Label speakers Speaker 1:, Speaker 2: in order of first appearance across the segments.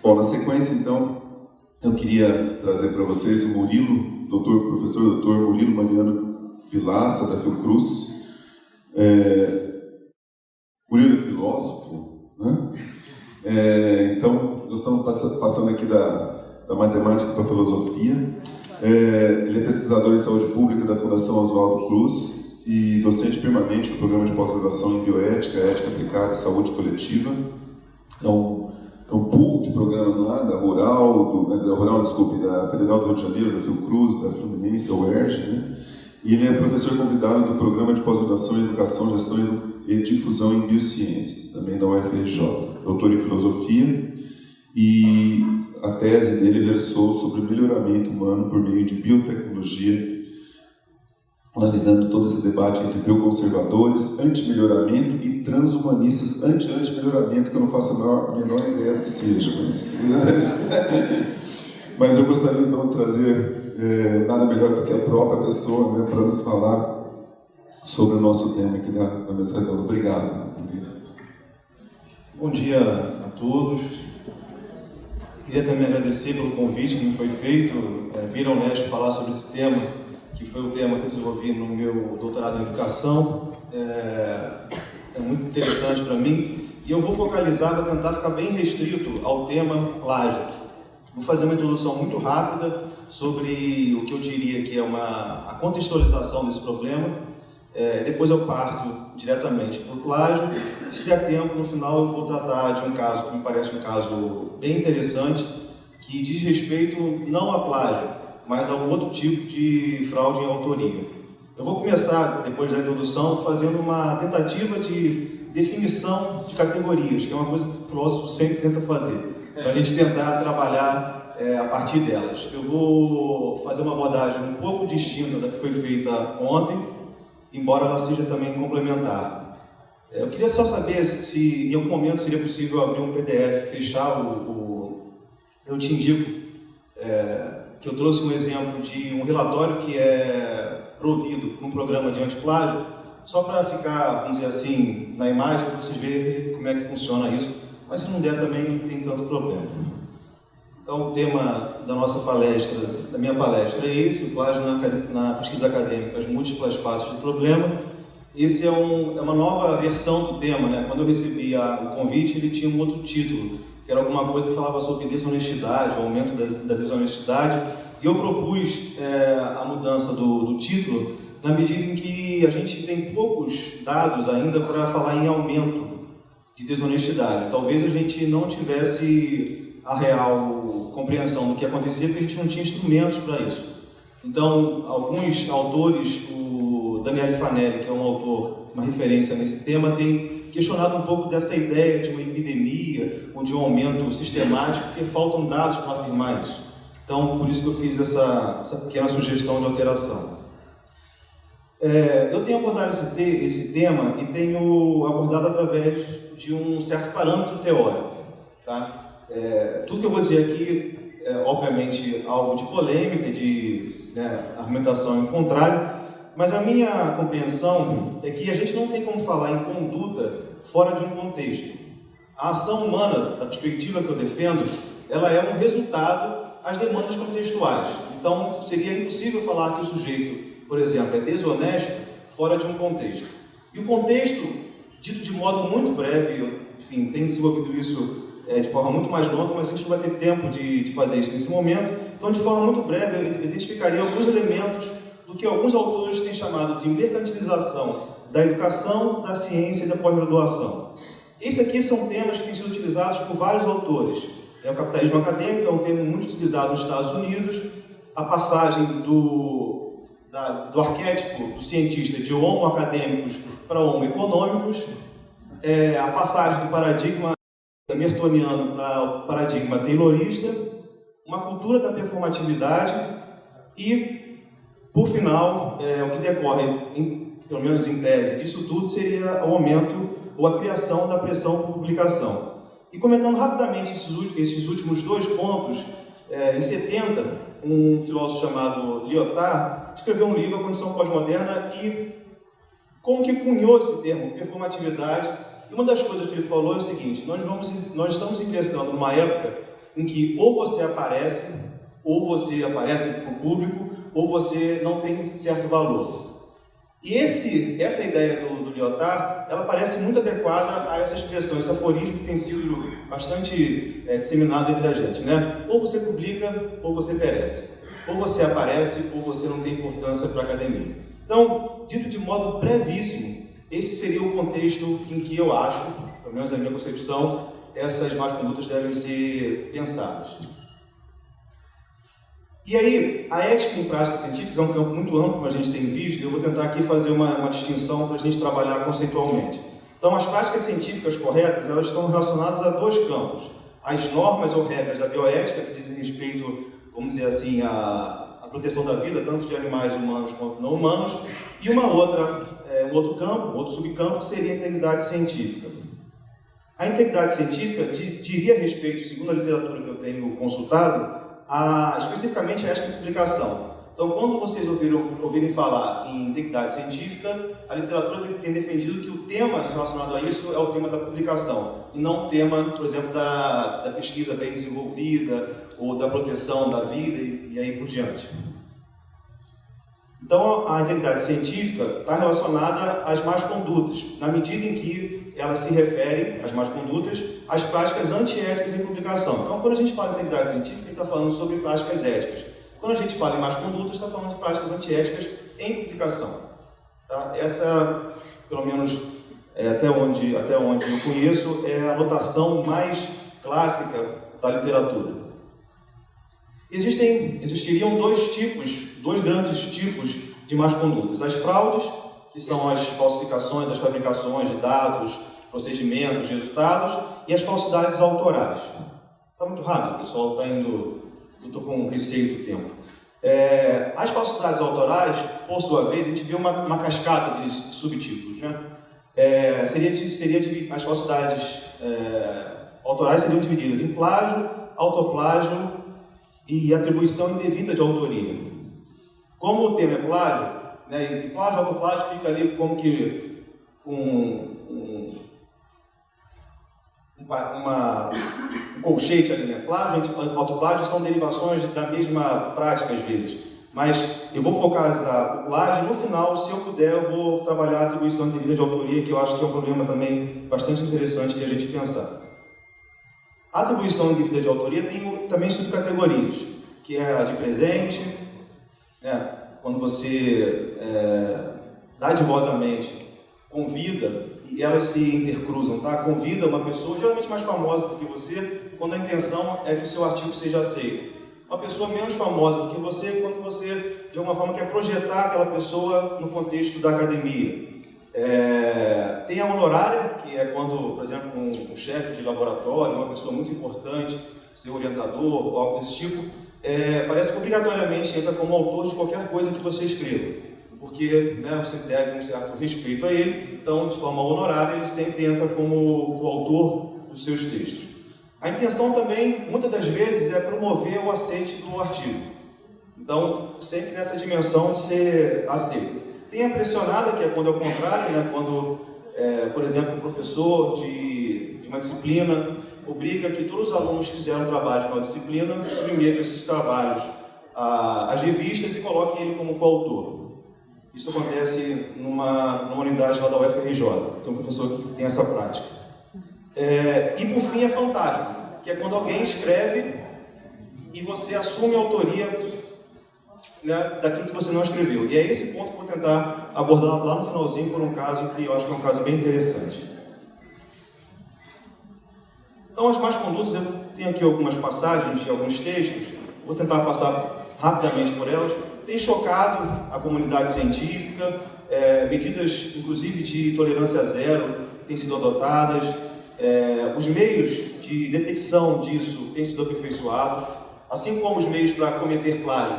Speaker 1: Bom, na sequência, então, eu queria trazer para vocês o Murilo, professor doutor Murilo Mariano Vilaça, da Fiocruz. Murilo é filósofo, né? Então, nós estamos passando aqui da matemática para a filosofia. Ele é pesquisador em saúde pública da Fundação Oswaldo Cruz e docente permanente do programa de pós-graduação em bioética, ética aplicada e saúde coletiva. Então, um pool de programas lá, da Federal do Rio de Janeiro, da Fiocruz, da Fluminense, da UERJ, né? E ele é professor convidado do programa de pós-graduação em Educação, Gestão e Difusão em Biociências, também da UFRJ. Doutor em Filosofia, e a tese dele versou sobre o melhoramento humano por meio de biotecnologia, analisando todo esse debate entre bioconservadores, anti-melhoramento e transhumanistas anti-melhoramento, que eu não faço a menor ideia do que seja, mas eu gostaria então de trazer nada melhor do que a própria pessoa, né, para nos falar sobre o nosso tema aqui na mesa redonda. Obrigado.
Speaker 2: Bom dia a todos. Queria também agradecer pelo convite que me foi feito, vir ao Unesp falar sobre esse tema, que foi o tema que eu desenvolvi no meu doutorado em Educação. É muito interessante para mim, e eu vou focalizar para tentar ficar bem restrito ao tema plágio. Vou fazer uma introdução muito rápida sobre o que eu diria que é a contextualização desse problema. Depois eu parto diretamente para o plágio. Se der tempo, no final eu vou tratar de um caso que me parece um caso bem interessante, que diz respeito não a plágio, mas a um outro tipo de fraude em autoria. Eu vou começar, depois da introdução, fazendo uma tentativa de definição de categorias, que é uma coisa que o filósofo sempre tenta fazer, para a gente tentar trabalhar a partir delas. Eu vou fazer uma abordagem um pouco distinta da que foi feita ontem, embora ela seja também complementar. Eu queria só saber se em algum momento seria possível abrir um PDF, fechar eu te indico que eu trouxe um exemplo de um relatório que é provido por um programa de antiplágio, só para ficar, vamos dizer assim, na imagem, para vocês verem como é que funciona isso, mas se não der também não tem tanto problema. Então, o tema da nossa palestra, da minha palestra, é esse: o plágio na pesquisa acadêmica, as múltiplas faces do problema. Esse é uma nova versão do tema, né? Quando eu recebi o convite, ele tinha um outro título, que era alguma coisa que falava sobre desonestidade, o aumento da desonestidade, e eu propus a mudança do título, na medida em que a gente tem poucos dados ainda para falar em aumento de desonestidade. Talvez a gente não tivesse a real compreensão do que acontecia, porque a gente não tinha instrumentos para isso. Então, alguns autores, o Daniele Fanelli, que é um autor, uma referência nesse tema, tem questionado um pouco dessa ideia de uma epidemia ou de um aumento sistemático, porque faltam dados para afirmar isso. Então, por isso que eu fiz essa pequena sugestão de alteração. Eu tenho abordado esse tema e tenho abordado através de um certo parâmetro teórico. Tá? Tudo que eu vou dizer aqui é, obviamente, algo de polêmica, de argumentação em contrário, mas a minha compreensão é que a gente não tem como falar em conduta fora de um contexto. A ação humana, da perspectiva que eu defendo, ela é um resultado às demandas contextuais. Então, seria impossível falar que o sujeito, por exemplo, é desonesto fora de um contexto. E o contexto, dito de modo muito breve, eu, enfim, tenho desenvolvido isso de forma muito mais longa, mas a gente não vai ter tempo de fazer isso nesse momento. Então, de forma muito breve, eu identificaria alguns elementos do que alguns autores têm chamado de mercantilização da educação, da ciência e da pós-graduação. Esses aqui são temas que têm sido utilizados por vários autores. O capitalismo acadêmico é um termo muito utilizado nos Estados Unidos, a passagem do arquétipo do cientista de homo acadêmicos para homo econômicos, a passagem do paradigma mertoniano para o paradigma taylorista, uma cultura da performatividade e, por final, o que decorre, pelo menos em tese, disso tudo seria o aumento ou a criação da pressão por publicação. E comentando rapidamente esses últimos dois pontos, em 70, um filósofo chamado Lyotard escreveu um livro, A Condição Pós-Moderna, e como que cunhou esse termo, performatividade. E uma das coisas que ele falou é o seguinte: nós estamos ingressando numa época em que ou você aparece para o público, ou você não tem certo valor. E essa ideia do Lyotard, ela parece muito adequada a essa expressão, esse aforismo que tem sido bastante disseminado entre a gente, né? Ou você publica, ou você perece. Ou você aparece, ou você não tem importância para a academia. Então, dito de modo brevíssimo, esse seria o contexto em que eu acho, pelo menos a minha concepção, essas más condutas devem ser pensadas. E aí, a ética em práticas científicas é um campo muito amplo, como a gente tem visto, e eu vou tentar aqui fazer uma distinção para a gente trabalhar conceitualmente. Então, as práticas científicas corretas, elas estão relacionadas a dois campos. As normas ou regras da bioética, que dizem respeito, vamos dizer assim, à proteção da vida, tanto de animais humanos quanto não humanos, e um outro campo, um outro subcampo, que seria a integridade científica. A integridade científica diria respeito, segundo a literatura que eu tenho consultado, especificamente a ética de publicação. Então, quando vocês ouvirem falar em integridade científica, a literatura tem defendido que o tema relacionado a isso é o tema da publicação, e não o tema, por exemplo, da pesquisa bem desenvolvida, ou da proteção da vida, e aí por diante. Então, a integridade científica está relacionada às más condutas, na medida em que ela se refere, às más condutas, às práticas antiéticas em publicação. Então, quando a gente fala em integridade científica, a gente está falando sobre práticas éticas. Quando a gente fala em más condutas, está falando de práticas antiéticas em publicação. Tá? Essa, pelo menos até onde eu conheço, é a notação mais clássica da literatura. Existiriam dois grandes tipos de más condutas. As fraudes, que são as falsificações, as fabricações de dados, procedimentos, resultados, e as falsidades autorais. Está muito rápido, pessoal, está indo... Eu estou com receio do tempo. As falsidades autorais, por sua vez, a gente vê uma cascata de subtipos, né? As falsidades autorais seriam divididas em plágio, autoplágio e atribuição indevida de autoria. Como o tema é plágio, né, e plágio e autoplágio fica ali como que um colchete ali, né? Plágio e autoplágio são derivações da mesma prática às vezes, mas eu vou focalizar o plágio e no final, se eu puder, eu vou trabalhar a atribuição indevida de autoria, que eu acho que é um problema também bastante interessante de a gente pensar. A atribuição indevida de autoria tem também subcategorias, que é a de presente, né? Quando você dadivosamente convida, e elas se intercruzam, tá? Convida uma pessoa, geralmente mais famosa do que você, quando a intenção é que o seu artigo seja aceito. Uma pessoa menos famosa do que você, quando você, de alguma forma, quer projetar aquela pessoa no contexto da academia. Tem a honorária, que é quando, por exemplo, um chefe de laboratório, uma pessoa muito importante, seu orientador, ou algo desse tipo, parece que obrigatoriamente entra como autor de qualquer coisa que você escreva. Porque, né, você deve um certo respeito a ele, então, de forma honorária, ele sempre entra como o autor dos seus textos. A intenção também, muitas das vezes, é promover o aceite do artigo. Então, sempre nessa dimensão de ser aceito. Tem a pressionada, que é quando é o contrário, né, quando, por exemplo, um professor de uma disciplina obriga que todos os alunos que fizeram trabalho de uma disciplina submetam esses trabalhos às revistas e coloquem ele como coautor. Isso acontece numa unidade lá da UFRJ, tem um professor que tem essa prática. E por fim, é fantasma, que é quando alguém escreve e você assume a autoria, né, daquilo que você não escreveu. E é esse ponto que eu vou tentar abordar lá no finalzinho por um caso que eu acho que é um caso bem interessante. Então, as más condutas, eu tenho aqui algumas passagens de alguns textos, vou tentar passar rapidamente por elas. Tem chocado a comunidade científica, medidas, inclusive, de tolerância zero têm sido adotadas, os meios de detecção disso têm sido aperfeiçoados, assim como os meios para cometer plágio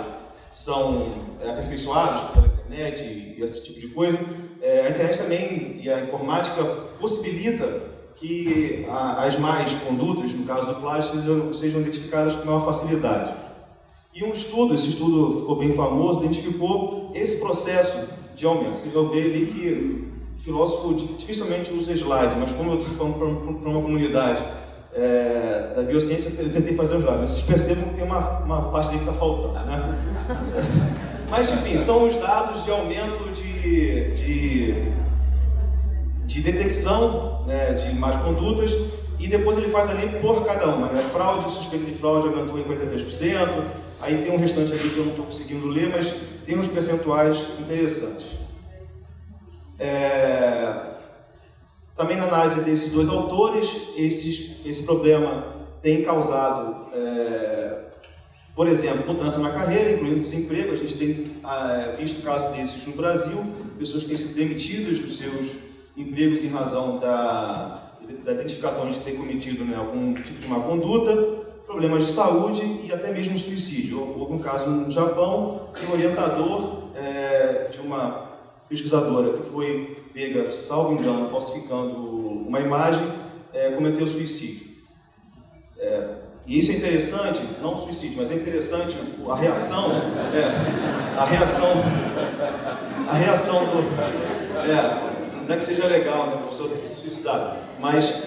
Speaker 2: são aperfeiçoados pela internet e esse tipo de coisa. A internet também e a informática possibilita que as más condutas, no caso do plágio, sejam identificadas com maior facilidade. E esse estudo ficou bem famoso, identificou esse processo de aumento. Vocês vão ver ali que o filósofo dificilmente usa slide, mas como eu estou falando para uma comunidade da biociência, eu tentei fazer os dados, mas vocês percebam que tem uma parte ali que está faltando, né? Mas, enfim, são os dados de aumento de detecção, né, de más condutas, e depois ele faz ali por cada uma, né? Fraude, suspeita de fraude aumentou em 43%, aí tem um restante aqui que eu não estou conseguindo ler, mas tem uns percentuais interessantes. Também na análise desses dois autores, esse problema tem causado, por exemplo, mudança na carreira, incluindo desemprego. A gente tem visto casos desses no Brasil, pessoas que têm sido demitidas dos seus empregos em razão da identificação de ter cometido, né, algum tipo de má conduta, problemas de saúde e até mesmo suicídio. Houve um caso no Japão que o orientador de uma pesquisadora que foi pega, salvo engano, falsificando uma imagem, cometeu suicídio. E isso é interessante, não o suicídio, mas é interessante a reação do... não é que seja legal, né, a pessoa se suicidar, mas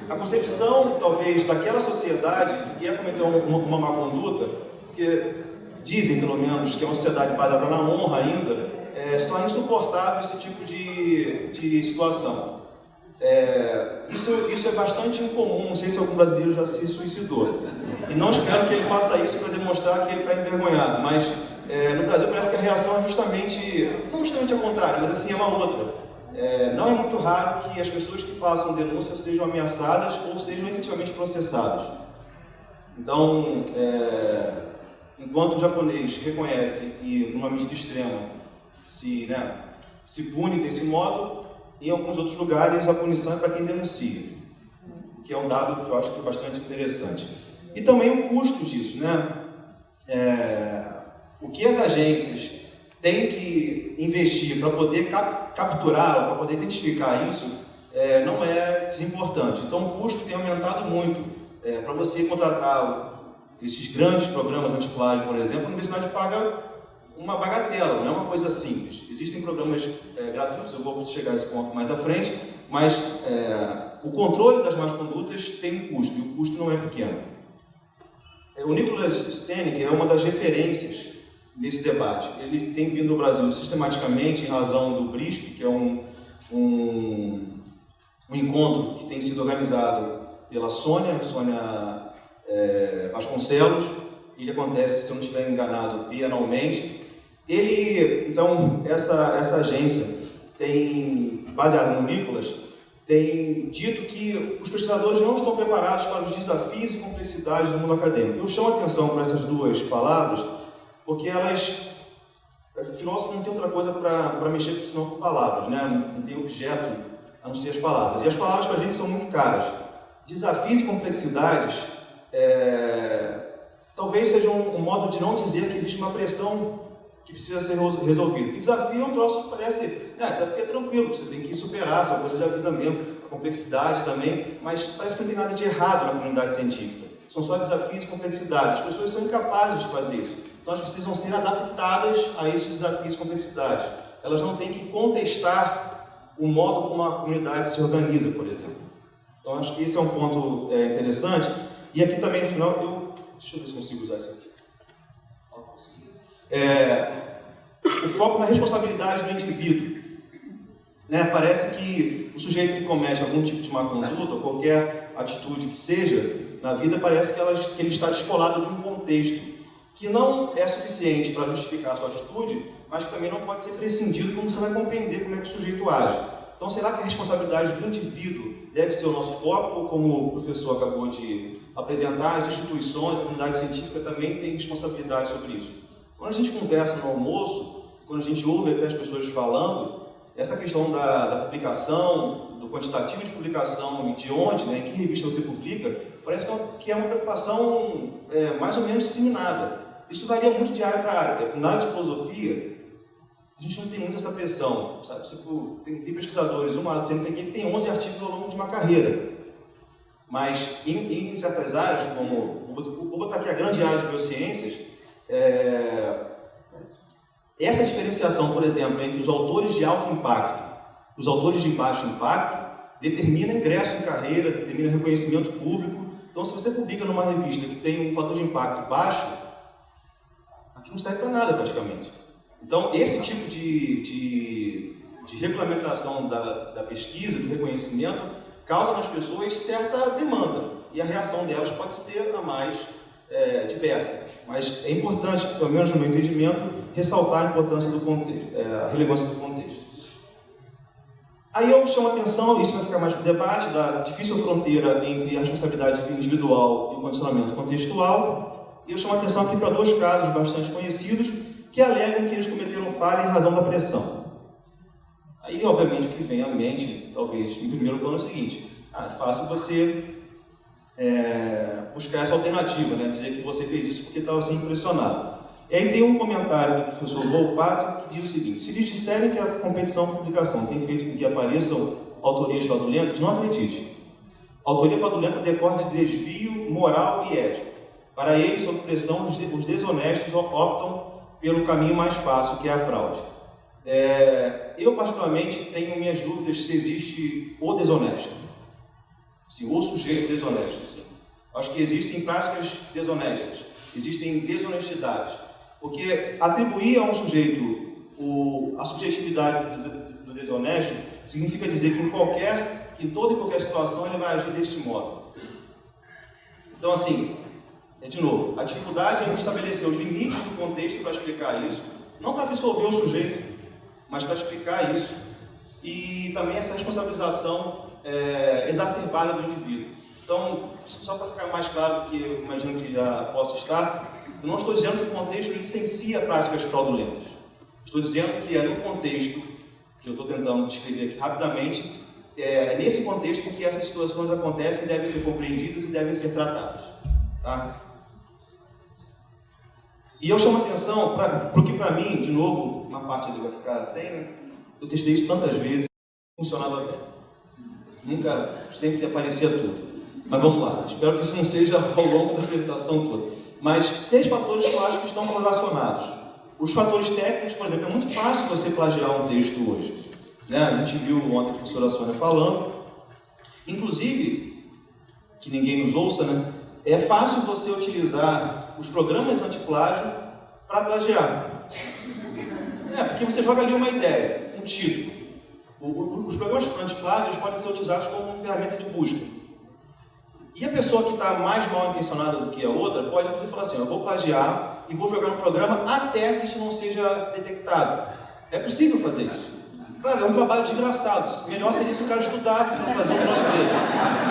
Speaker 2: a concepção, talvez, daquela sociedade que ia cometer uma má conduta, porque dizem, pelo menos, que é uma sociedade baseada na honra ainda, se torna insuportável esse tipo de situação. Isso é bastante incomum, não sei se algum brasileiro já se suicidou. E não espero que ele faça isso para demonstrar que ele está envergonhado, mas no Brasil parece que a reação é justamente, não justamente ao contrário, mas assim é uma outra. Não é muito raro que as pessoas que façam denúncia sejam ameaçadas ou sejam efetivamente processadas. Então, enquanto o japonês reconhece e, numa medida extrema, se pune desse modo, em alguns outros lugares a punição é para quem denuncia, que é um dado que eu acho que é bastante interessante. E também o custo disso, né? O que as agências têm que investir para poder capturar, para poder identificar isso, não é desimportante. Então o custo tem aumentado muito. Para você contratar esses grandes programas antiplágio, por exemplo, a universidade paga uma bagatela, não é uma coisa simples. Existem programas gratuitos, eu vou chegar a esse ponto mais à frente, mas o controle das más condutas tem um custo, e o custo não é pequeno. O Nicholas Stenick é uma das referências desse debate. Ele tem vindo ao Brasil sistematicamente em razão do BRISP, que é um encontro que tem sido organizado pela Sônia Vasconcelos. Ele acontece, se eu não estiver enganado, bienalmente. Então, essa agência tem, baseada no Nicholas, tem dito que os pesquisadores não estão preparados para os desafios e complexidades do mundo acadêmico. Eu chamo a atenção para essas duas palavras, porque filósofo não tem outra coisa para mexer senão com palavras, né? Não tem objeto a não ser as palavras. E as palavras para a gente são muito caras. Desafios e complexidades talvez seja um modo de não dizer que existe uma pressão que precisa ser resolvida. Desafio é um troço que parece... desafio é tranquilo, você tem que superar, são coisas da vida mesmo, a complexidade também, mas parece que não tem nada de errado na comunidade científica. São só desafios e complexidades. As pessoas são incapazes de fazer isso. Então elas precisam ser adaptadas a esses desafios e complexidades. Elas não têm que contestar o modo como a comunidade se organiza, por exemplo. Então acho que esse é um ponto interessante. E aqui também no final, deixa eu ver se consigo usar isso aqui. O foco na responsabilidade do indivíduo. Parece que o sujeito que comete algum tipo de má conduta, ou qualquer atitude que seja, na vida parece que ele está descolado de um contexto que não é suficiente para justificar a sua atitude, mas que também não pode ser prescindido como você vai compreender como é que o sujeito age. Então, será que a responsabilidade do indivíduo deve ser o nosso foco, ou como o professor acabou de apresentar, as instituições, a comunidade científica também tem responsabilidade sobre isso? Quando a gente conversa no almoço, quando a gente ouve até as pessoas falando, essa questão da publicação, do quantitativo de publicação e de onde, em que revista você publica, parece que é uma preocupação mais ou menos disseminada. Isso varia muito de área para área. Na área de filosofia, a gente não tem muito essa pressão, sabe? Tem pesquisadores, uma do CNPq que tem 11 artigos ao longo de uma carreira. Mas em certas áreas, como, vou botar aqui a grande área de biociências, essa diferenciação, por exemplo, entre os autores de alto impacto e os autores de baixo impacto determina ingresso em carreira, determina reconhecimento público Então, se você publica numa revista que tem um fator de impacto baixo, aqui não serve para nada praticamente. Então, esse tipo de regulamentação da pesquisa, do reconhecimento, causa nas pessoas certa demanda, e a reação delas pode ser a mais diversa. Mas é importante, pelo menos no meu entendimento, ressaltar a importância do contexto, a relevância do contexto. Aí eu chamo a atenção, isso vai ficar mais para o debate, da difícil fronteira entre a responsabilidade individual e o condicionamento contextual, e eu chamo a atenção aqui para 2 casos bastante conhecidos, que alegam que eles cometeram falha em razão da pressão. Aí, obviamente, o que vem à mente, talvez, em primeiro plano, é o seguinte: é fácil você buscar essa alternativa, né? Dizer que você fez isso porque estava sendo pressionado. E aí tem um comentário do professor Volpato que diz o seguinte: se lhes disserem que a competição de publicação tem feito com que apareçam autorias fraudulentas, não acredite. A autoria fraudulenta decorre de desvio moral e ético. Para eles, sob pressão, os desonestos optam pelo caminho mais fácil, que é a fraude. Eu, particularmente, tenho minhas dúvidas se existe o desonesto, assim, o sujeito desonesto. Assim. Acho que existem práticas desonestas, existem desonestidades, porque atribuir a um sujeito a subjetividade do desonesto significa dizer que em toda e qualquer situação ele vai agir deste modo. Então, assim, de novo, a dificuldade é estabelecer os limites do contexto para explicar isso, não para absolver o sujeito, mas para explicar isso, e também essa responsabilização exacerbada do indivíduo. Então, só para ficar mais claro do que eu imagino que já possa estar, eu não estou dizendo que o contexto licencia práticas fraudulentas. Estou dizendo que é no contexto, que eu estou tentando descrever aqui rapidamente, nesse contexto em que essas situações acontecem, devem ser compreendidas e devem ser tratadas. Tá? E eu chamo a atenção, porque para mim, de novo, uma parte ali vai ficar sem, né? Eu testei isso tantas vezes, funcionava bem. Nunca, sempre aparecia tudo. Mas vamos lá, espero que isso não seja ao longo da apresentação toda. Mas 3 fatores que eu acho que estão correlacionados. Os fatores técnicos, por exemplo, é muito fácil você plagiar um texto hoje. Né? A gente viu ontem a professora Sônia falando. Inclusive, que ninguém nos ouça, né? É fácil você utilizar os programas antiplágio para plagiar. Porque você joga ali uma ideia, um título. Os programas antiplágio podem ser utilizados como ferramenta de busca. E a pessoa que está mais mal intencionada do que a outra pode, inclusive, falar assim: eu vou plagiar e vou jogar no programa até que isso não seja detectado. É possível fazer isso. Claro, é um trabalho desgraçado. Melhor seria se o cara estudasse para fazer um troço dele.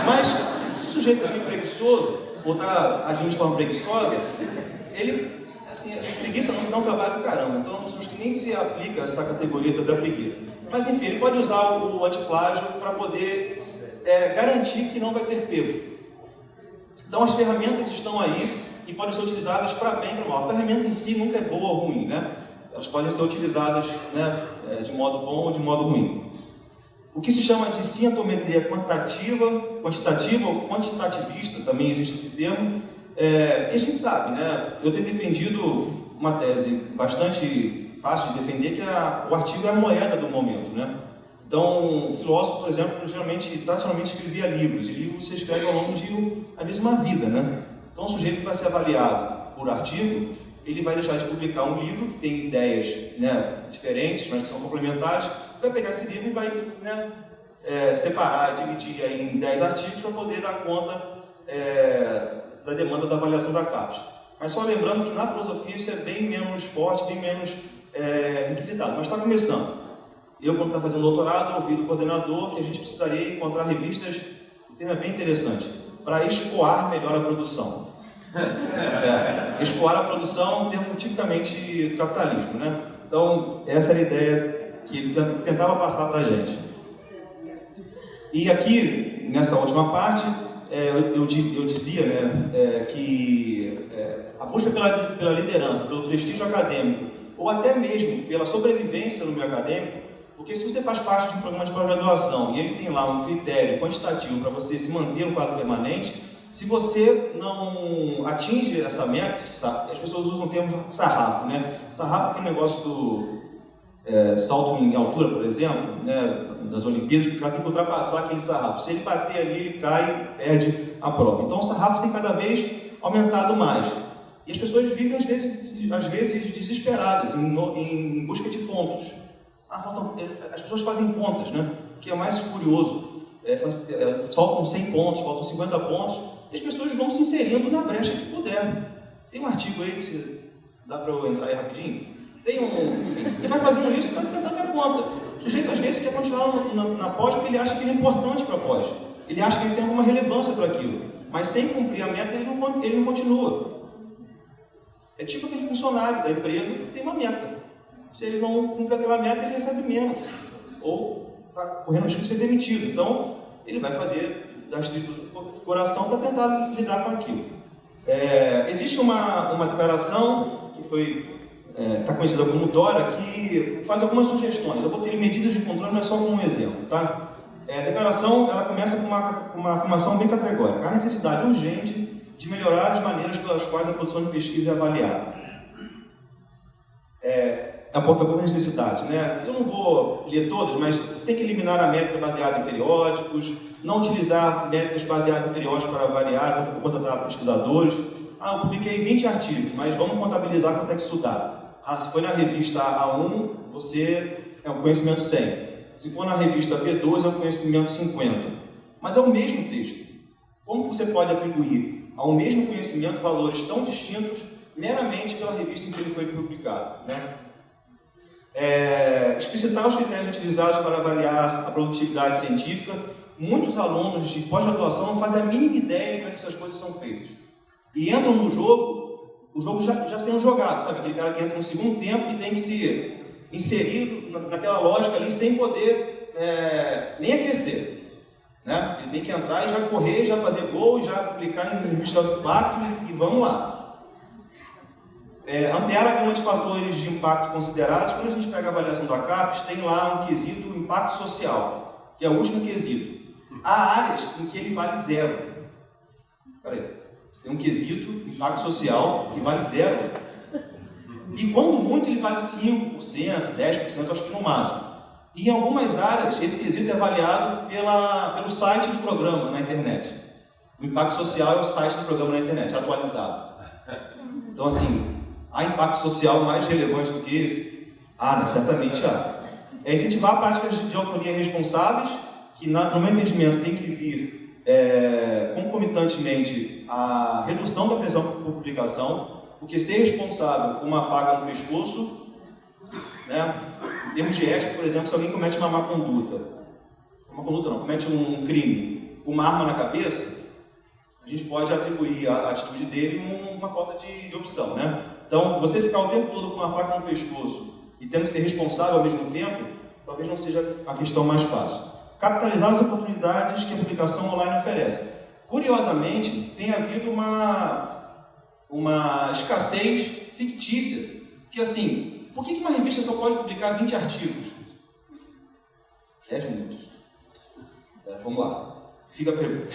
Speaker 2: Mas, se o sujeito é preguiçoso, ou está agindo de forma preguiçosa, ele, assim, a preguiça não dá um trabalho do caramba. Então, acho que nem se aplica essa categoria da preguiça. Mas, enfim, ele pode usar o antiplágio para poder garantir que não vai ser pego. Então, as ferramentas estão aí e podem ser utilizadas para bem e para mal. A ferramenta em si nunca é boa ou ruim, né? Elas podem ser utilizadas, né, de modo bom ou de modo ruim. O que se chama de cientometria quantitativa ou quantitativista, também existe esse termo, e a gente sabe, né? Eu tenho defendido uma tese bastante fácil de defender, que o artigo é a moeda do momento, né? Então, o filósofo, por exemplo, tradicionalmente escrevia livros, e livros se escreve ao longo de, às vezes, uma vida, né? Então, o sujeito que vai ser avaliado por artigo, ele vai deixar de publicar um livro que tem ideias, né, diferentes, mas que são complementares, vai pegar esse livro e vai, né, separar, dividir aí em 10 artigos para poder dar conta da demanda da avaliação da CAPES. Mas só lembrando que na filosofia isso é bem menos forte, bem menos requisitado, mas está começando. Eu, quando estava fazendo doutorado, ouvi do coordenador que a gente precisaria encontrar revistas, o tema é bem interessante, para escoar melhor a produção. Escoar a produção é um termo tipicamente do capitalismo, né? Então, essa era a ideia que ele tentava passar para a gente. E aqui, nessa última parte, eu dizia, né, que a busca pela liderança, pelo prestígio acadêmico, ou até mesmo pela sobrevivência no meio acadêmico, porque se você faz parte de um programa de pós-graduação e ele tem lá um critério quantitativo para você se manter no quadro permanente, se você não atinge essa meta, as pessoas usam o termo sarrafo, né? Sarrafo é aquele negócio salto em altura, por exemplo, né, das Olimpíadas, o cara tem que ultrapassar aquele sarrafo. Se ele bater ali, ele cai, perde a prova. Então o sarrafo tem cada vez aumentado mais. E as pessoas vivem, às vezes desesperadas, em busca de pontos. As pessoas fazem contas, né? O que é mais curioso. Faltam 100 pontos, faltam 50 pontos, e as pessoas vão se inserindo na brecha que puder. Tem um artigo aí que dá para eu entrar aí rapidinho? Enfim, ele vai fazendo isso para tentar dar conta. O sujeito, às vezes, quer continuar na pós porque ele acha que ele é importante para a pós. Ele acha que ele tem alguma relevância para aquilo. Mas sem cumprir a meta, ele não continua. É tipo aquele funcionário da empresa que tem uma meta. Se ele não cumpre aquela meta, ele recebe menos. Ou está correndo risco de ser demitido. Então, ele vai fazer das tripas do coração para tentar lidar com aquilo. Existe uma declaração que está conhecida como DORA, que faz algumas sugestões. Eu botei medidas de controle, mas só como um exemplo. Tá? A declaração ela começa com uma afirmação bem categórica. Há necessidade urgente de melhorar as maneiras pelas quais a produção de pesquisa é avaliada. Aponta algumas necessidades, né? Eu não vou ler todas, mas tem que eliminar a métrica baseada em periódicos, não utilizar métricas baseadas em periódicos para avaliar, contratar pesquisadores. Eu publiquei 20 artigos, mas vamos contabilizar quanto é que isso dá. Se foi na revista A1, você é um conhecimento 100. Se for na revista B2, é um conhecimento 50. Mas é o mesmo texto. Como você pode atribuir ao mesmo conhecimento valores tão distintos meramente pela revista em que ele foi publicado, né? Explicitar os critérios utilizados para avaliar a produtividade científica. Muitos alunos de pós-graduação não fazem a mínima ideia de como é que essas coisas são feitas. E entram no jogo, o jogo já sendo jogado, sabe? Aquele cara que entra no segundo tempo e tem que se inserir naquela lógica ali sem poder nem aquecer. Né? Ele tem que entrar e já correr, já fazer gol, já publicar em revista de impacto e vamos lá. Ampliar a gama de fatores de impacto considerados. Quando a gente pega a avaliação do ACAPES, tem lá um quesito impacto social, que é o último quesito. Há áreas em que ele vale 0. Peraí, você tem um quesito impacto social que vale 0. E quando muito ele vale 5%, 10%, acho que no máximo. E em algumas áreas, esse quesito é avaliado pelo site do programa na internet. O impacto social é o site do programa na internet, atualizado. Então, assim, há impacto social mais relevante do que esse? Certamente há. Incentivar práticas de autoria responsáveis, que, no meu entendimento, tem que vir concomitantemente à redução da pressão por publicação, porque ser responsável com uma faca no pescoço, né, em termos de ética, por exemplo, se alguém comete uma má conduta, comete um crime com uma arma na cabeça, a gente pode atribuir a atitude dele uma falta de opção, né? Então, você ficar o tempo todo com uma faca no pescoço e tendo que ser responsável ao mesmo tempo, talvez não seja a questão mais fácil. Capitalizar as oportunidades que a publicação online oferece. Curiosamente, tem havido uma escassez fictícia, que assim, por que uma revista só pode publicar 20 artigos? 10 minutos. Vamos lá. Fica a pergunta.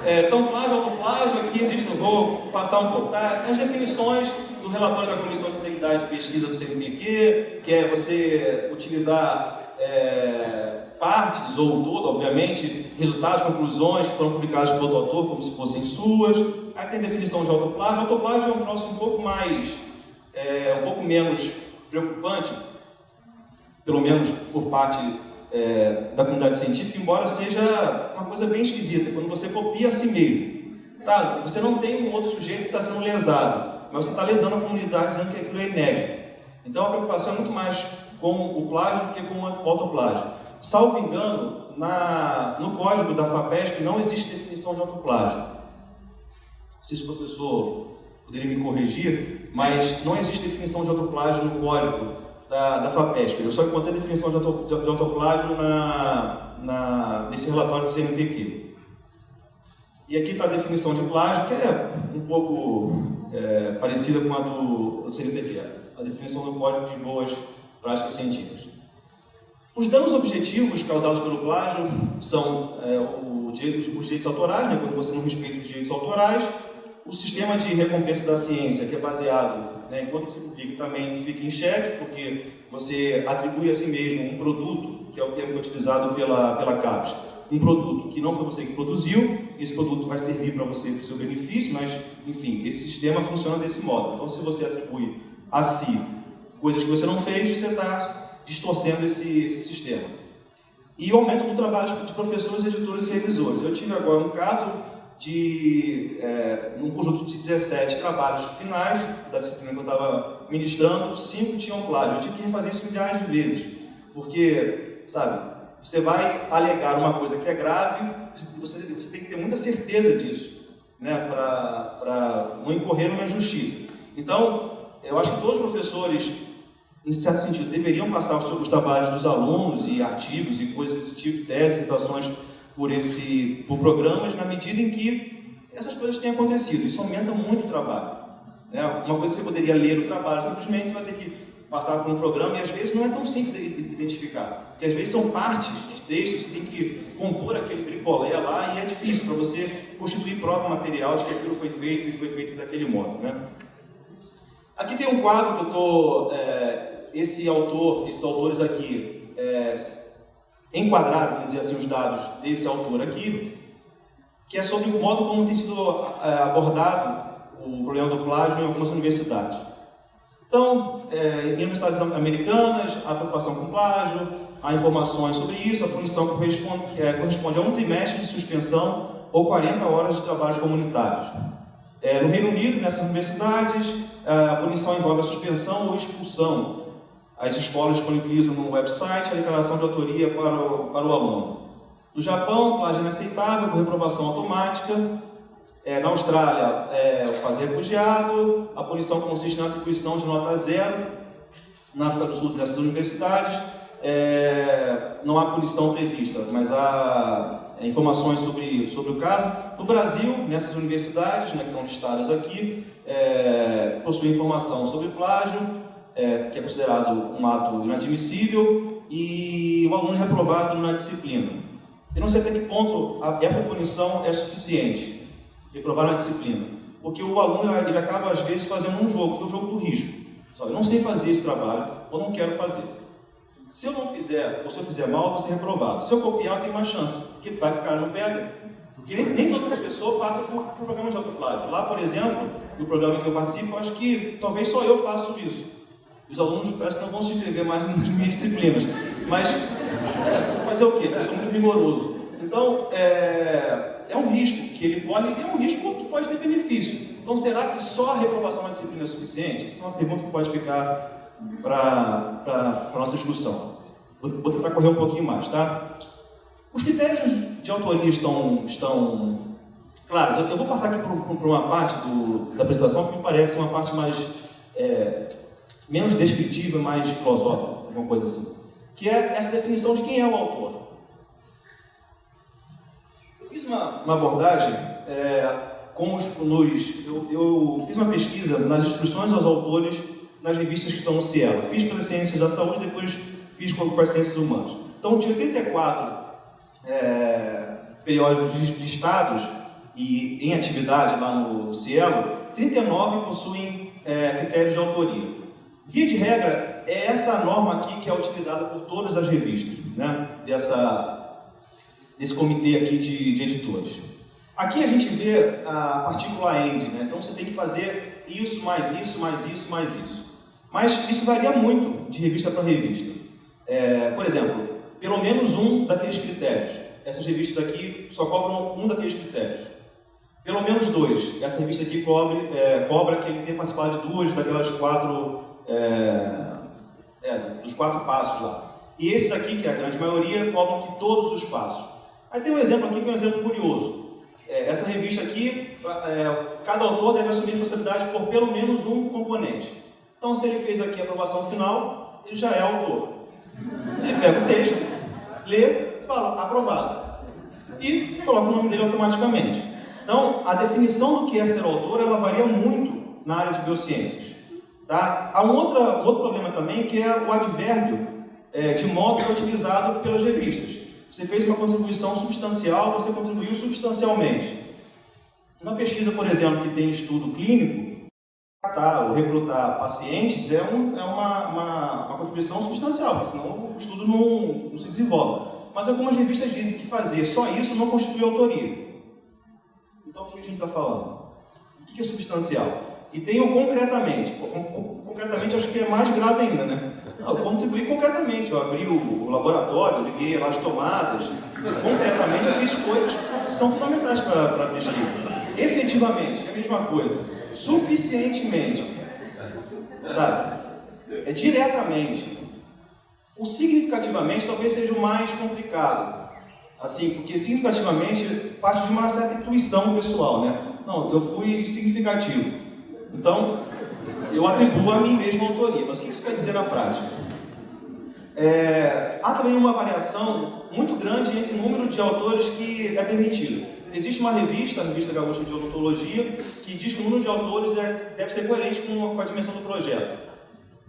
Speaker 2: Então, plágio, autoplágio, aqui existe, não vou passar um pouco, tá? As definições do relatório da Comissão de Integridade de Pesquisa do CNPq, que é você utilizar partes ou todo, obviamente, resultados, conclusões que foram publicadas pelo outro autor, como se fossem suas. Aí tem definição de autoplágio. Autoplágio é um troço um pouco mais, um pouco menos preocupante, pelo menos por parte da comunidade científica, embora seja uma coisa bem esquisita, quando você copia a si mesmo. Tá, você não tem um outro sujeito que está sendo lesado, mas você está lesando a comunidade dizendo que aquilo é inédito. Então a preocupação é muito mais com o plágio do que com o autoplágio. Salvo engano, no código da FAPESP não existe definição de autoplágio. Não sei se o professor poderia me corrigir, mas não existe definição de autoplágio no código da FAPESP. Eu só encontrei a definição de autoplágio nesse relatório do CNPq. E aqui está a definição de plágio, que é um pouco parecida com a do CNPq, a definição do Código de Boas Práticas Científicas. Os danos objetivos causados pelo plágio são os direitos autorais, né, quando você não respeita os direitos autorais, O sistema de recompensa da ciência, que é baseado, né, enquanto você publica, também fica em xeque, porque você atribui a si mesmo um produto, que é o termo utilizado pela CAPES, um produto que não foi você que produziu, esse produto vai servir para você, para o seu benefício, mas, enfim, esse sistema funciona desse modo. Então, se você atribui a si coisas que você não fez, você está distorcendo esse sistema. E o aumento do trabalho de professores, editores e revisores. Eu tive agora um caso de um conjunto de 17 trabalhos finais da disciplina que eu estava ministrando, 5 tinham plágio. Eu tive que refazer isso milhares de vezes, porque, sabe, você vai alegar uma coisa que é grave, você tem que ter muita certeza disso, né, para não incorrer numa injustiça. Então, eu acho que todos os professores, em certo sentido, deveriam passar sobre os trabalhos dos alunos e artigos e coisas desse tipo, teses, citações por programas, na medida em que essas coisas têm acontecido. Isso aumenta muito o trabalho, né? Uma coisa que você poderia ler o trabalho, simplesmente você vai ter que passar por um programa, e às vezes não é tão simples de identificar, porque às vezes são partes de texto, você tem que compor aquele bricolé lá, e é difícil para você constituir prova material de que aquilo foi feito e foi feito daquele modo, né? Aqui tem um quadro que eu estou, esses autores aqui, enquadraram, vamos dizer assim, os dados desse autor aqui, que é sobre o modo como tem sido abordado o problema do plágio em algumas universidades. Então, em universidades americanas, a preocupação com plágio, há informações sobre isso, a punição corresponde a um trimestre de suspensão ou 40 horas de trabalhos comunitários. No Reino Unido, nessas universidades, a punição envolve a suspensão ou expulsão. As escolas disponibilizam no website a declaração de autoria para o aluno. No Japão, plágio inaceitável por reprovação automática. Na Austrália, o quase refugiado. A punição consiste na atribuição de nota 0. Na África do Sul, nessas universidades, não há punição prevista, mas há informações sobre o caso. No Brasil, nessas universidades, né, que estão listadas aqui, possui informação sobre plágio, que é considerado um ato inadmissível, e o aluno é reprovado na disciplina. Eu não sei até que ponto essa punição é suficiente, reprovar na disciplina, porque o aluno ele acaba, às vezes, fazendo um jogo, que é o jogo do risco. Só, eu não sei fazer esse trabalho, ou não quero fazer. Se eu não fizer, ou se eu fizer mal, eu vou ser reprovado. Se eu copiar, eu tenho mais chance, porque vai que o cara não pega. Porque nem todo professor passa por programa de autoplágio. Lá, por exemplo, no programa que eu participo, eu acho que talvez só eu faço isso. Os alunos parece que não vão se inscrever mais nas minhas disciplinas. Mas, fazer o quê? Eu sou muito rigoroso. Então, é um risco que ele pode, e é um risco que pode ter benefício. Então, será que só a reprovação na disciplina é suficiente? Essa é uma pergunta que pode ficar para a nossa discussão. Vou tentar correr um pouquinho mais, tá? Os critérios de autoria estão claros. Eu vou passar aqui por uma parte da apresentação que me parece uma parte mais menos descritiva, mais filosófica, alguma coisa assim, que é essa definição de quem é o autor. Eu fiz uma abordagem, eu fiz uma pesquisa nas instruções aos autores nas revistas que estão no Cielo. Fiz pelas Ciências da Saúde e depois fiz com as Ciências Humanas. Então, de 84 periódicos listados e em atividade lá no Cielo, 39 possuem critérios de autoria. Via de regra, é essa norma aqui que é utilizada por todas as revistas, né? Desse comitê aqui de editores. Aqui a gente vê a partícula end, né? Então você tem que fazer isso, mais isso, mais isso, mais isso. Mas isso varia muito de revista para revista. Por exemplo, pelo menos um daqueles critérios. Essas revistas aqui só cobram um daqueles critérios. Pelo menos 2. Essa revista aqui cobra que ele tenha participado de 2 daquelas 4, dos 4 passos lá. E esses aqui, que é a grande maioria, cobram que todos os passos. Aí tem um exemplo aqui que é um exemplo curioso. Essa revista aqui, cada autor deve assumir responsabilidade por pelo menos um componente. Então, se ele fez aqui a aprovação final, ele já é autor. Ele pega o texto, lê, fala, aprovado. E coloca o nome dele automaticamente. Então, a definição do que é ser autor, ela varia muito na área de biociências. Tá? Há um outro problema também, que é o advérbio de modo que é utilizado pelas revistas. Você fez uma contribuição substancial, você contribuiu substancialmente. Uma pesquisa, por exemplo, que tem estudo clínico, tratar ou recrutar pacientes é uma contribuição substancial, porque senão o estudo não se desenvolve. Mas algumas revistas dizem que fazer só isso não constitui autoria. Então, o que a gente está falando? O que é substancial? E tem o concretamente. Concretamente, acho que é mais grave ainda, né? Eu contribuí concretamente. Eu abri o laboratório, eu liguei lá as tomadas. Concretamente, eu fiz coisas que são fundamentais para a pesquisa. Efetivamente, é a mesma coisa. Suficientemente. Sabe? É diretamente. O significativamente talvez seja o mais complicado. Assim, porque significativamente parte de uma certa intuição pessoal, né? Não, eu fui significativo. Então, eu atribuo a mim mesmo a autoria. Mas o que isso quer dizer na prática? Há também uma variação muito grande entre o número de autores que é permitido. Existe uma revista, a Revista Gaúcha de Odontologia, que diz que o número de autores deve ser coerente com a dimensão do projeto.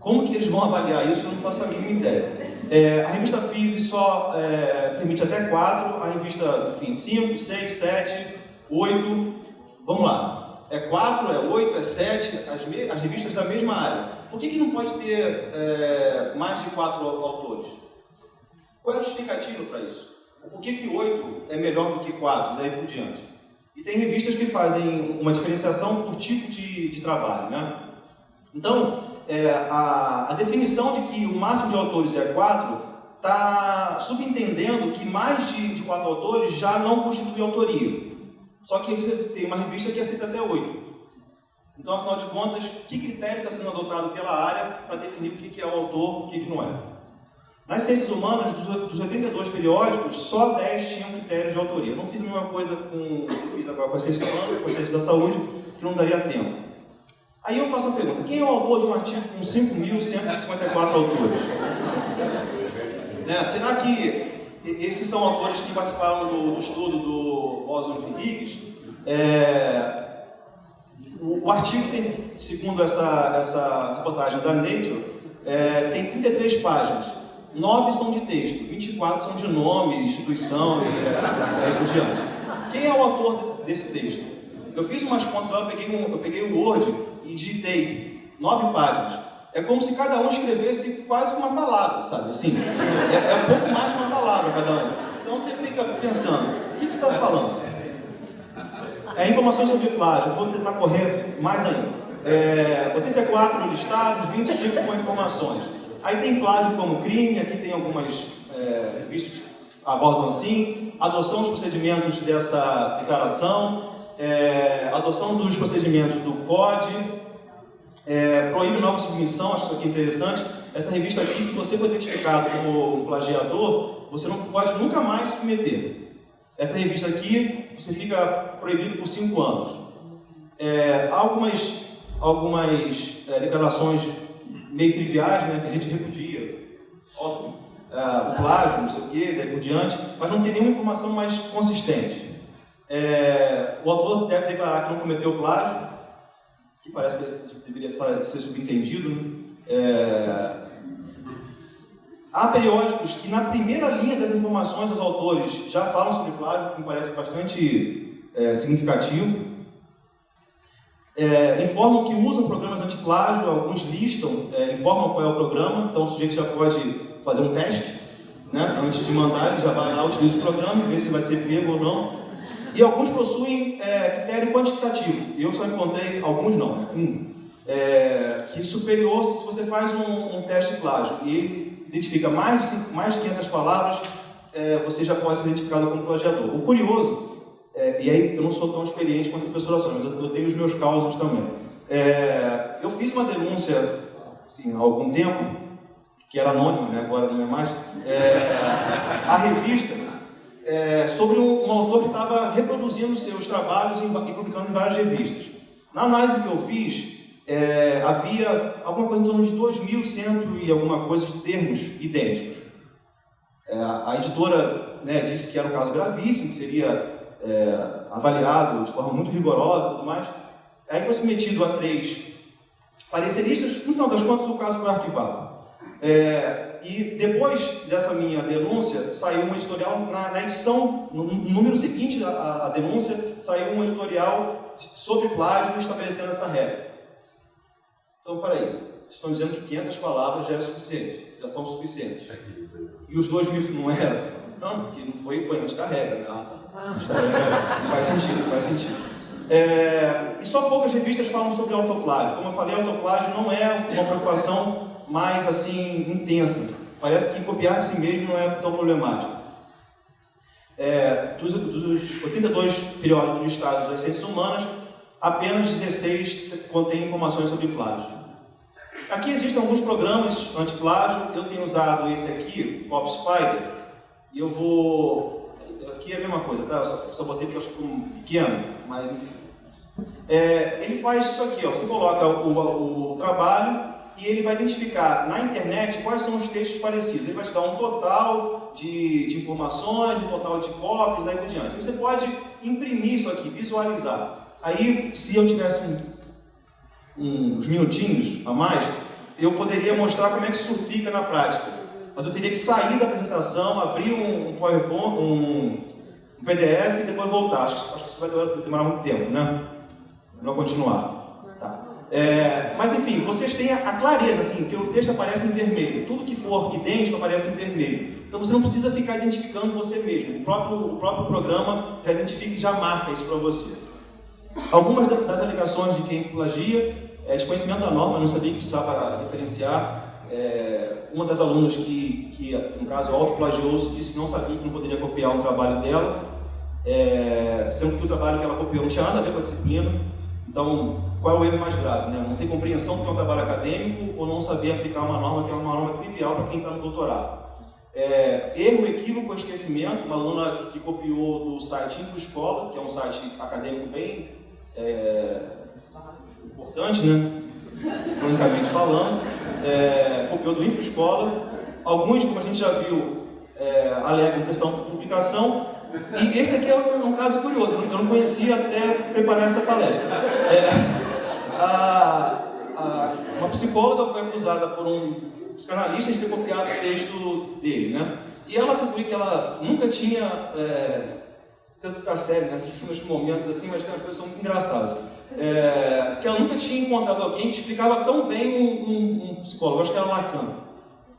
Speaker 2: Como que eles vão avaliar isso, eu não faço a mínima ideia. A revista FISE só permite até 4, a revista, enfim, 5, 6, 7, 8, vamos lá. É 4, é 8, é 7, as revistas da mesma área. Por que não pode ter mais de 4 autores? Qual é a justificativa para isso? Por que 8 é melhor do que 4, daí por diante? E tem revistas que fazem uma diferenciação por tipo de trabalho, né? Então, a definição de que o máximo de autores é 4 está subentendendo que mais de 4 autores já não constitui autoria. Só que você tem uma revista que aceita até 8. Então, afinal de contas, que critério está sendo adotado pela área para definir o que é o autor e o que não é? Nas ciências humanas, dos 82 periódicos, só 10 tinham critérios de autoria. Eu não fiz a mesma coisa com a ciência humana, com a ciência da saúde, que não daria tempo. Aí eu faço a pergunta, quem é o autor de um artigo com 5.154 autores? Será que esses são autores que participaram do estudo do Oswald Higgs? O artigo tem, segundo essa reportagem da Nature, tem 33 páginas. 9 são de texto, 24 são de nome, instituição e por diante. Quem é o autor desse texto? Eu fiz umas contas lá, eu peguei o Word e digitei 9 páginas. É como se cada um escrevesse quase uma palavra, sabe? Assim, um pouco mais de uma palavra cada um. Então você fica pensando, o que você está falando? Informações sobre plágio, vou tentar correr mais ainda. 84 listados, 25 com informações. Aí tem plágio como crime, aqui tem algumas revistas que abordam assim, adoção dos procedimentos dessa declaração, adoção dos procedimentos do COD, proíbe nova submissão, acho que isso aqui é interessante. Essa revista aqui, se você for identificado como plagiador, você não pode nunca mais submeter. Essa revista aqui, você fica proibido por 5 anos. Há algumas declarações meio triviais, né, que a gente repudia, ótimo, o plágio, não sei o quê, daí por diante, mas não tem nenhuma informação mais consistente. O autor deve declarar que não cometeu plágio, que parece que deveria ser subentendido, né? Há periódicos que na primeira linha das informações dos autores já falam sobre plágio, que me parece bastante significativo. Informam que usam programas antiplágio, alguns listam, informam qual é o programa, então o sujeito já pode fazer um teste, né? Antes de mandar, ele já vai lá, utiliza o programa e vê se vai ser pego ou não. E alguns possuem critério quantitativo, eu só encontrei alguns não, né? Que superior se você faz um teste de plágio e ele identifica mais de 500 palavras, você já pode ser identificado como plagiador. O curioso, e aí eu não sou tão experiente quanto o professor Assônia, mas eu tenho os meus causos também. Eu fiz uma denúncia assim, há algum tempo, que era anônima, né? Agora não é mais, a revista, sobre um autor que estava reproduzindo seus trabalhos e publicando em várias revistas. Na análise que eu fiz, havia alguma coisa em torno de 2.100 e alguma coisa de termos idênticos. A editora, né, disse que era um caso gravíssimo, que seria avaliado de forma muito rigorosa e tudo mais. Aí foi submetido a 3 pareceristas, no final das contas o caso foi arquivado. E depois dessa minha denúncia, saiu um editorial na edição, no número seguinte à denúncia, saiu um editorial sobre plágio estabelecendo essa regra. Então, peraí, vocês estão dizendo que 500 palavras já é suficiente, já são suficientes. E os 2.000 não eram? Não, porque não foi antes da regra, né? Faz sentido. E só poucas revistas falam sobre autoplágio. Como eu falei, autoplágio não é uma preocupação mais assim intensa. Parece que copiar de si mesmo não é tão problemático. Dos 82 periódicos listados das ciências humanas, apenas 16 contêm informações sobre plágio. Aqui existem alguns programas anti-plágio. Eu tenho usado esse aqui, Pop Spider, e eu vou... Aqui é a mesma coisa, tá? Só botei porque eu acho que ficou pequeno, mas enfim. Ele faz isso aqui, ó. Você coloca o trabalho e ele vai identificar na internet quais são os textos parecidos. Ele vai te dar um total de informações, um total de cópias, daí por diante. Você pode imprimir isso aqui, visualizar. Aí, se eu tivesse uns minutinhos a mais, eu poderia mostrar como é que isso fica na prática. Mas eu teria que sair da apresentação, abrir um PowerPoint, um PDF e depois voltar. Acho que isso vai demorar muito tempo, né? Não continuar. Tá. Mas enfim, vocês têm a clareza, assim, que o texto aparece em vermelho. Tudo que for idêntico aparece em vermelho. Então você não precisa ficar identificando você mesmo. O próprio programa já identifica e já marca isso para você. Algumas das alegações de quem plagia é desconhecimento da norma, não sabia que precisava referenciar. Uma das alunas que no caso, autoplagiou-se, disse que não sabia que não poderia copiar um trabalho dela, sendo que o trabalho que ela copiou não tinha nada a ver com a disciplina. Então, qual é o erro mais grave? Né? Não ter compreensão do que é um trabalho acadêmico ou não saber aplicar uma norma que é uma norma trivial para quem está no doutorado. Erro, equívoco, esquecimento. Uma aluna que copiou do site InfoEscola, que é um site acadêmico bem importante, né? Cronicamente falando, copiou do InfoEscola. Alguns, como a gente já viu, alegam pressão por publicação. E esse aqui é um caso curioso, eu não conhecia até preparar essa palestra. Uma psicóloga foi acusada por um psicanalista de ter copiado o texto dele, né? E ela atribui que ela nunca tinha, tento ficar sério nesses momentos assim, mas tem umas coisas muito engraçadas. Que ela nunca tinha encontrado alguém que explicava tão bem um psicólogo, acho que era Lacan.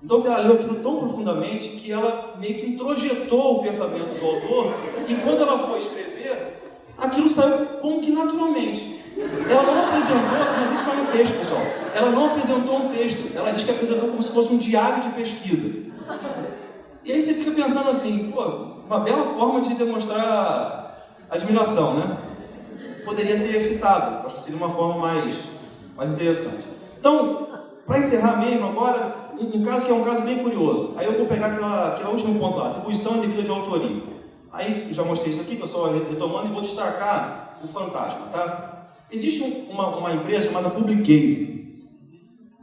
Speaker 2: Então ela leu aquilo tão profundamente que ela meio que introjetou o pensamento do autor, e quando ela foi escrever, aquilo saiu como que naturalmente. Ela não apresentou, mas isso está no texto, pessoal, ela não apresentou um texto, ela diz que apresentou como se fosse um diário de pesquisa. E aí você fica pensando assim, pô, uma bela forma de demonstrar admiração, né? Poderia ter citado, acho que seria uma forma mais interessante. Então, para encerrar mesmo agora, um caso que é um caso bem curioso. Aí eu vou pegar aquele último ponto lá, atribuição indevida de autoria. Aí já mostrei isso aqui, estou só retomando e vou destacar o fantasma, tá? Existe uma empresa chamada Publicase.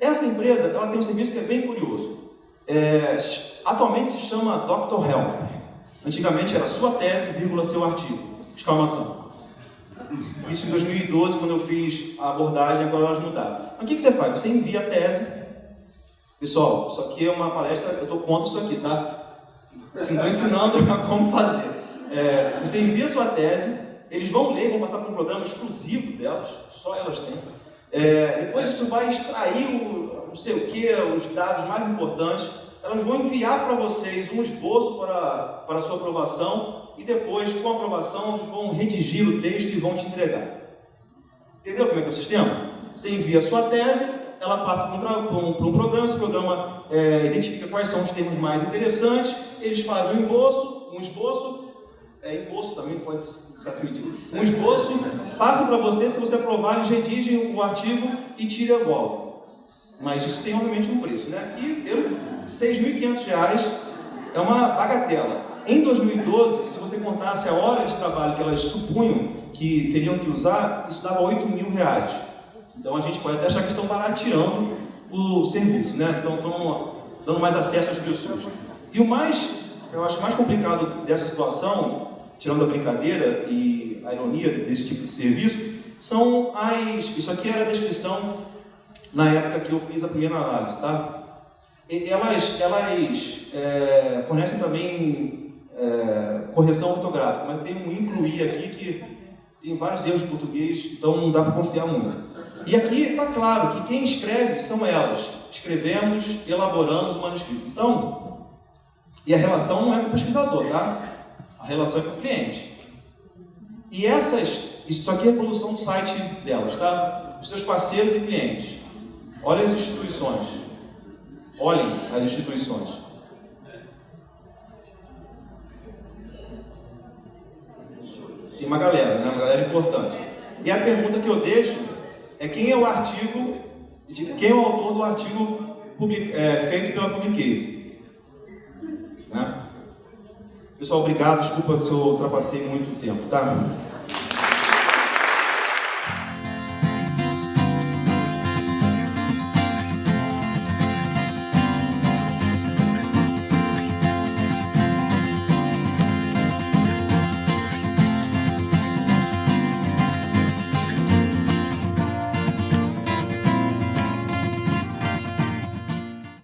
Speaker 2: Essa empresa, ela tem um serviço que é bem curioso. Atualmente se chama Dr. Help. Antigamente era sua tese, vírgula, seu artigo. Exclamação. Isso em 2012, quando eu fiz a abordagem, agora elas mudaram. Mas o que você faz? Você envia a tese. Pessoal, isso aqui é uma palestra, eu estou contra isso aqui, tá? Estou ensinando como fazer. Você envia a sua tese, eles vão ler, vão passar por um programa exclusivo delas, só elas têm. Depois isso vai extrair não sei o que, os dados mais importantes. Elas vão enviar para vocês um esboço para a sua aprovação e depois, com a aprovação, eles vão redigir o texto e vão te entregar. Entendeu como é que é o sistema? Você envia a sua tese, ela passa por um programa, esse programa identifica quais são os termos mais interessantes, eles fazem um esboço, imposto também pode ser admitido, um esboço, passa para você, se você aprovar, eles redigem o artigo e te devolvem. Mas isso tem obviamente um preço, né? Aqui, R$ 6.500 é uma bagatela. Em 2012, se você contasse a hora de trabalho que elas supunham que teriam que usar, isso dava R$ 8.000. Então a gente pode até achar que estão barateando o serviço, né? Então estão dando mais acesso às pessoas. E eu acho mais complicado dessa situação, tirando a brincadeira e a ironia desse tipo de serviço, são isso aqui era a descrição na época que eu fiz a primeira análise, tá? Elas fornecem também correção ortográfica, mas tem um incluir aqui que tem vários erros de português, então não dá para confiar muito. E aqui está claro que quem escreve são elas. Escrevemos, elaboramos o manuscrito. Então, e a relação não é com o pesquisador, tá? A relação é com o cliente. E isso aqui é a reprodução do site delas, tá? Os seus parceiros e clientes. Olhem as instituições. Olhem as instituições. Tem uma galera, né? Uma galera importante. E a pergunta que eu deixo é quem é o autor do artigo feito pela Publicase. Né? Pessoal, obrigado. Desculpa se eu ultrapassei muito tempo, tá?